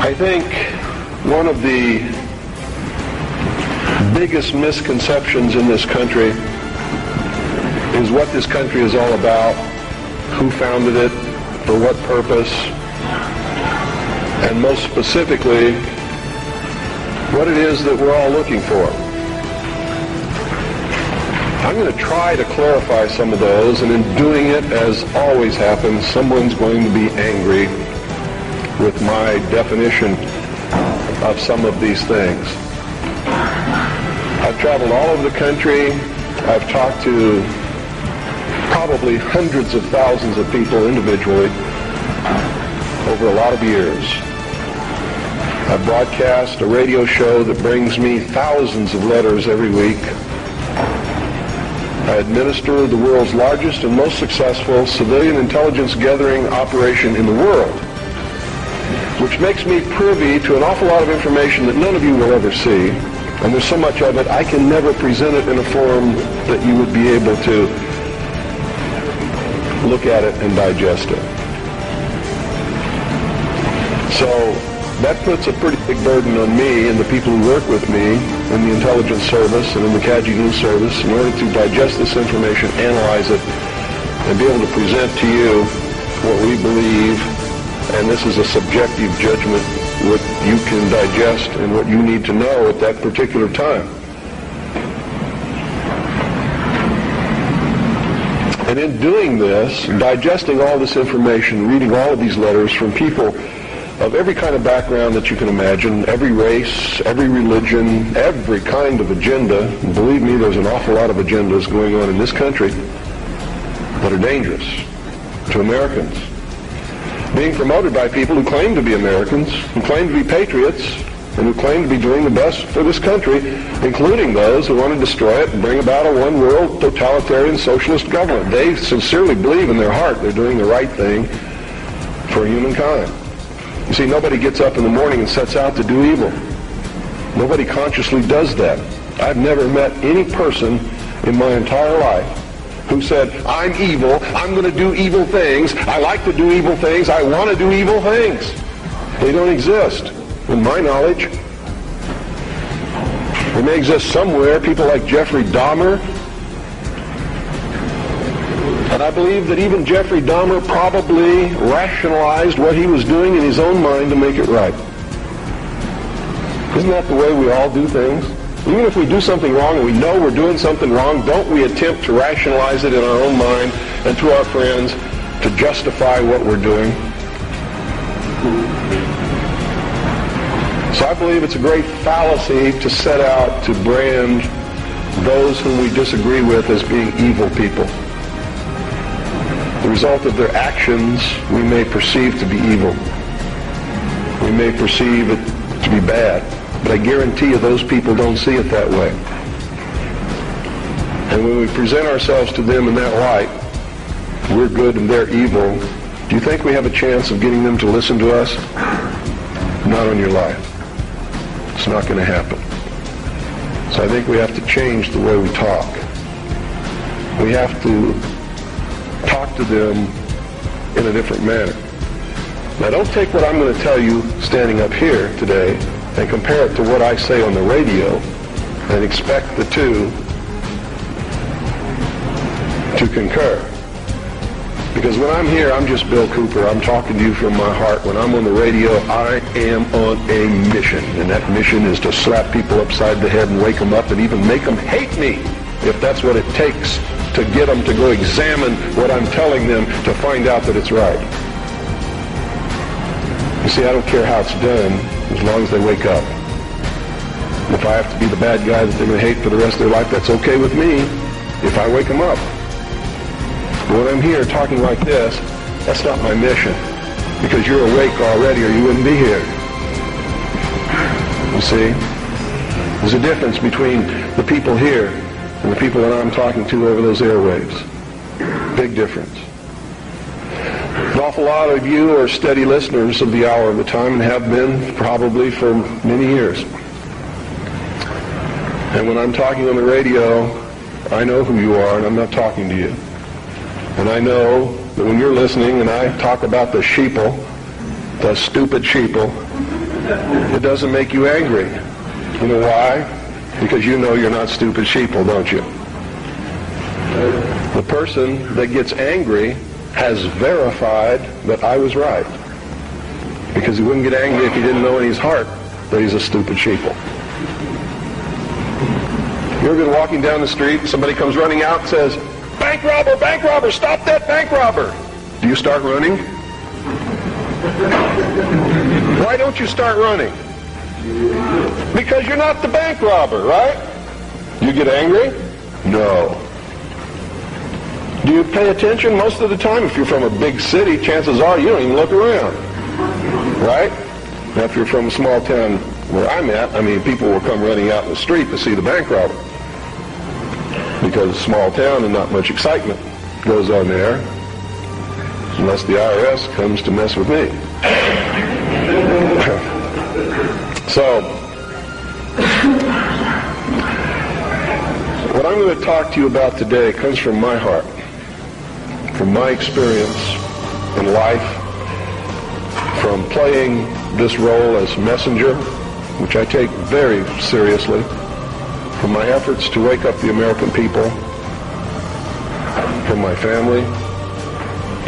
I think one of the biggest misconceptions in this country is what this country is all about, who founded it, for what purpose, and most specifically, what it is that we're all looking for. I'm going to try to clarify some of those, and in doing it, as always happens, someone's going to be angry with my definition of some of these things. I've traveled all over the country. I've talked to probably hundreds of thousands of people individually over a lot of years. I broadcast a radio show that brings me thousands of letters every week. I administer the world's largest and most successful civilian intelligence gathering operation in the world, which makes me privy to an awful lot of information that none of you will ever see. And there's so much of it, I can never present it in a form that you would be able to look at it and digest it. So that puts a pretty big burden on me and the people who work with me in the intelligence service and in the CAGI News Service in order to digest this information, analyze it, and be able to present to you what we believe, and this is a subjective judgment, what you can digest and what you need to know at that particular time. And in doing this, digesting all this information, reading all of these letters from people of every kind of background that you can imagine, every race, every religion, every kind of agenda. And believe me, there's an awful lot of agendas going on in this country that are dangerous to Americans. Being promoted by people who claim to be Americans, who claim to be patriots, and who claim to be doing the best for this country, including those who want to destroy it and bring about a one-world totalitarian socialist government. They sincerely believe in their heart they're doing the right thing for humankind. You see, nobody gets up in the morning and sets out to do evil. Nobody consciously does that. I've never met any person in my entire life who said, I'm evil, I'm going to do evil things, I like to do evil things, I want to do evil things. They don't exist, in my knowledge. They may exist somewhere, people like Jeffrey Dahmer. And I believe that even Jeffrey Dahmer probably rationalized what he was doing in his own mind to make it right. Isn't that the way we all do things? Even if we do something wrong and we know we're doing something wrong, don't we attempt to rationalize it in our own mind and to our friends to justify what we're doing? So I believe it's a great fallacy to set out to brand those whom we disagree with as being evil people. The result of their actions we may perceive to be evil. We may perceive it to be bad. But I guarantee you those people don't see it that way. And when we present ourselves to them in that light, we're good and they're evil, do you think we have a chance of getting them to listen to us? Not on your life. It's not going to happen. So I think we have to change the way we talk. We have to talk to them in a different manner. Now don't take what I'm going to tell you standing up here today and compare it to what I say on the radio and expect the two to concur. Because when I'm here, I'm just Bill Cooper. I'm talking to you from my heart. When I'm on the radio, I am on a mission. And that mission is to slap people upside the head and wake them up and even make them hate me, if that's what it takes to get them to go examine what I'm telling them to find out that it's right. You see, I don't care how it's done, as long as they wake up. If I have to be the bad guy that they're going to hate for the rest of their life, that's okay with me, if I wake them up. But when I'm here talking like this, that's not my mission, because you're awake already or you wouldn't be here. You see? There's a difference between the people here and the people that I'm talking to over those airwaves. Big difference. An awful lot of you are steady listeners of the Hour of the Time and have been probably for many years. And when I'm talking on the radio, I know who you are and I'm not talking to you. And I know that when you're listening and I talk about the sheeple, the stupid sheeple, It doesn't make you angry. You know why? Because you know you're not stupid sheeple, don't you? The person that gets angry has verified that I was right. Because he wouldn't get angry if he didn't know in his heart that he's a stupid sheeple. You ever been walking down the street, somebody comes running out and says, bank robber, stop that bank robber. Do you start running? Why don't you start running? Because you're not the bank robber, right? Do you get angry? No. Do you pay attention? Most of the time, if you're from a big city, chances are you don't even look around. Right? Now, if you're from a small town where I'm at, people will come running out in the street to see the bank robber. Because it's a small town and not much excitement goes on there, unless the IRS comes to mess with me. So, what I'm going to talk to you about today comes from my heart, from my experience in life, from playing this role as messenger, which I take very seriously, from my efforts to wake up the American people, from my family,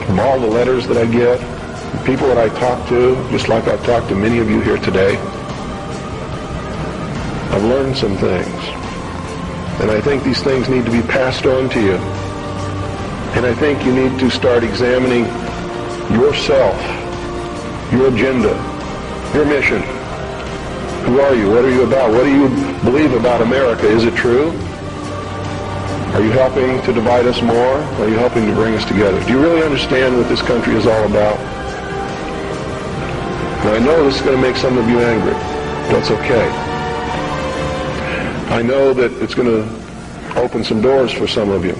from all the letters that I get, the people that I talk to, just like I've talked to many of you here today. I've learned some things, and I think these things need to be passed on to you. And I think you need to start examining yourself, your agenda, your mission. Who are you? What are you about? What do you believe about America? Is it true? Are you helping to divide us more? Or are you helping to bring us together? Do you really understand what this country is all about? Now, I know this is going to make some of you angry. That's okay. I know that it's going to open some doors for some of you.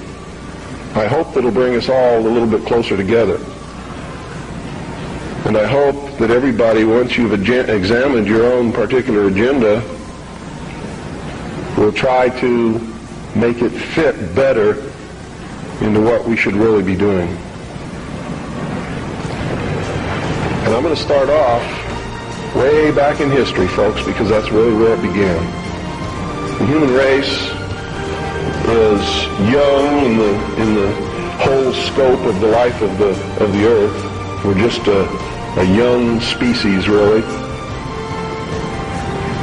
I hope that it'll bring us all a little bit closer together. And I hope that everybody, once you've examined your own particular agenda, will try to make it fit better into what we should really be doing. And I'm going to start off way back in history, folks, because that's really where it began. The human race is young in the whole scope of the life of the earth. We're just a young species, really.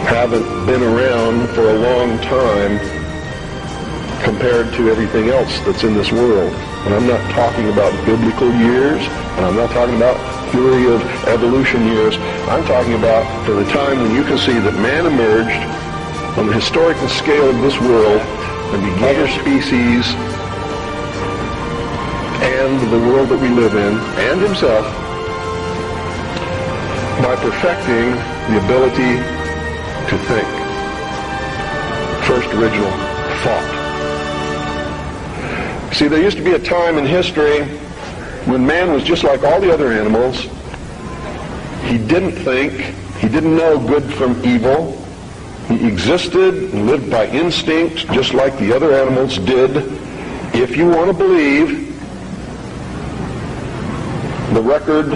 Haven't been around for a long time compared to everything else that's in this world. And I'm not talking about biblical years, and I'm not talking about theory of evolution years. I'm talking about from the time when you can see that man emerged on the historical scale of this world and began other species and the world that we live in, and himself, by perfecting the ability to think. First original thought. See, there used to be a time in history when man was just like all the other animals. He didn't think. He didn't know good from evil. He existed and lived by instinct just like the other animals did. If you want to believe the record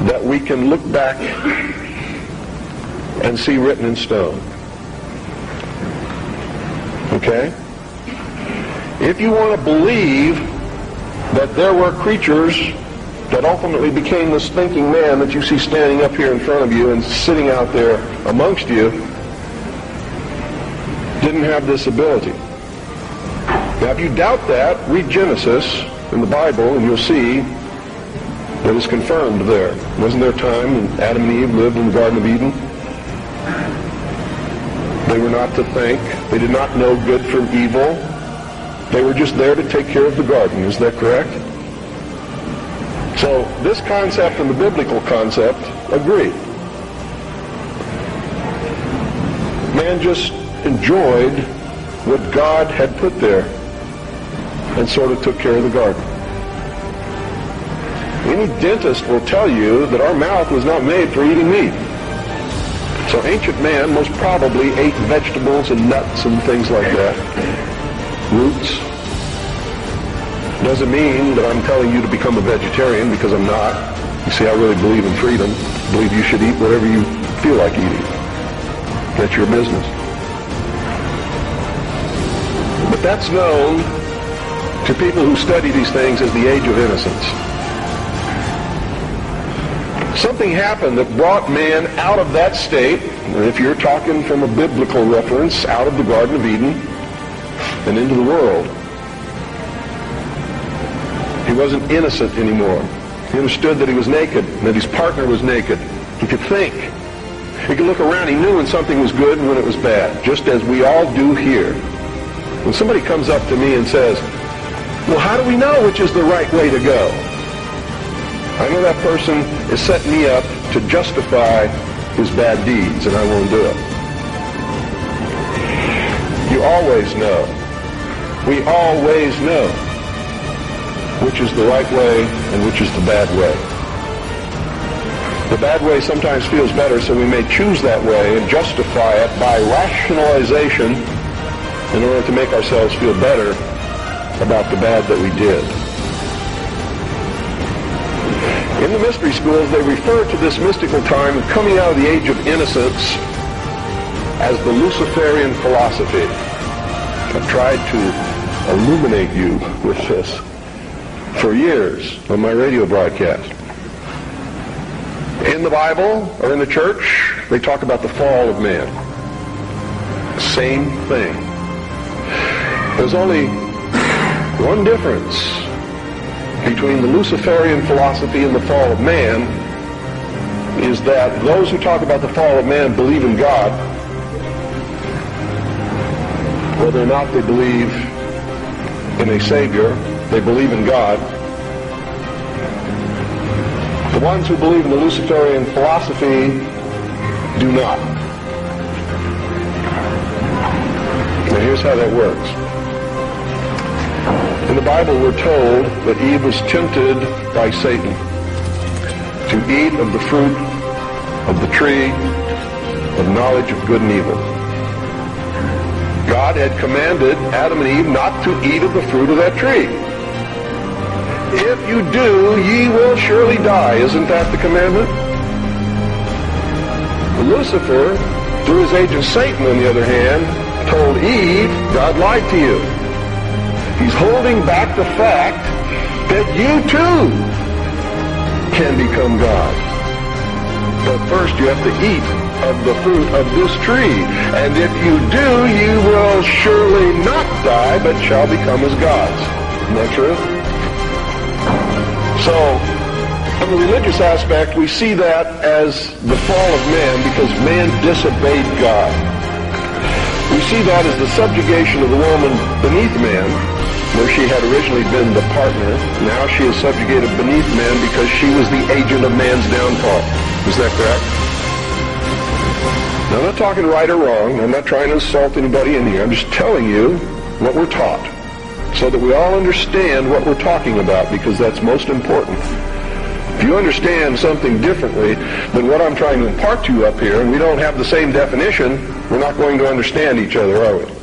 that we can look back and see written in stone. Okay? If you want to believe that there were creatures that ultimately became this thinking man that you see standing up here in front of you and sitting out there amongst you, didn't have this ability. Now, if you doubt that, read Genesis in the Bible and you'll see that it's confirmed there. Wasn't there a time when Adam and Eve lived in the Garden of Eden? They were not to think. They did not know good from evil. They were just there to take care of the garden. Is that correct? So this concept and the biblical concept agree. Man just enjoyed what God had put there and sort of took care of the garden. Any dentist will tell you that our mouth was not made for eating meat. So ancient man most probably ate vegetables and nuts and things like that. Roots. Doesn't mean that I'm telling you to become a vegetarian, because I'm not. You see, I really believe in freedom, believe you should eat whatever you feel like eating. That's your business. But that's known to people who study these things as the age of innocence. Something happened that brought man out of that state, and if you're talking from a biblical reference, out of the Garden of Eden and into the world. He wasn't innocent anymore. He understood that he was naked, and that his partner was naked. He could think. He could look around. He knew when something was good and when it was bad, just as we all do here. When somebody comes up to me and says, well, how do we know which is the right way to go? I know that person is setting me up to justify his bad deeds, and I won't do it. You always know. We always know which is the right way and which is the bad way. The bad way sometimes feels better, so we may choose that way and justify it by rationalization in order to make ourselves feel better about the bad that we did. In the mystery schools, they refer to this mystical time of coming out of the age of innocence as the Luciferian philosophy. I've tried to illuminate you with this for years on my radio broadcast. In the Bible or in the church, they talk about the fall of man. Same thing. There's only one difference between the Luciferian philosophy and the fall of man, is that those who talk about the fall of man believe in God. Whether or not they believe in a Savior, they believe in God. The ones who believe in the Luciferian philosophy do not. Now here's how that works. In the Bible, we're told that Eve was tempted by Satan to eat of the fruit of the tree of knowledge of good and evil. God had commanded Adam and Eve not to eat of the fruit of that tree. If you do, ye will surely die. Isn't that the commandment? Lucifer, through his agent Satan, on the other hand, told Eve, God lied to you. He's holding back the fact that you too can become God. But first you have to eat of the fruit of this tree. And if you do, you will surely not die, but shall become as gods. Isn't that true? So, from the religious aspect, we see that as the fall of man because man disobeyed God. We see that as the subjugation of the woman beneath man, where she had originally been the partner. Now she is subjugated beneath man because she was the agent of man's downfall. Is that correct? Now, I'm not talking right or wrong. I'm not trying to insult anybody in here. I'm just telling you what we're taught so that we all understand what we're talking about, because that's most important. If you understand something differently than what I'm trying to impart to you up here, and we don't have the same definition, we're not going to understand each other, are we?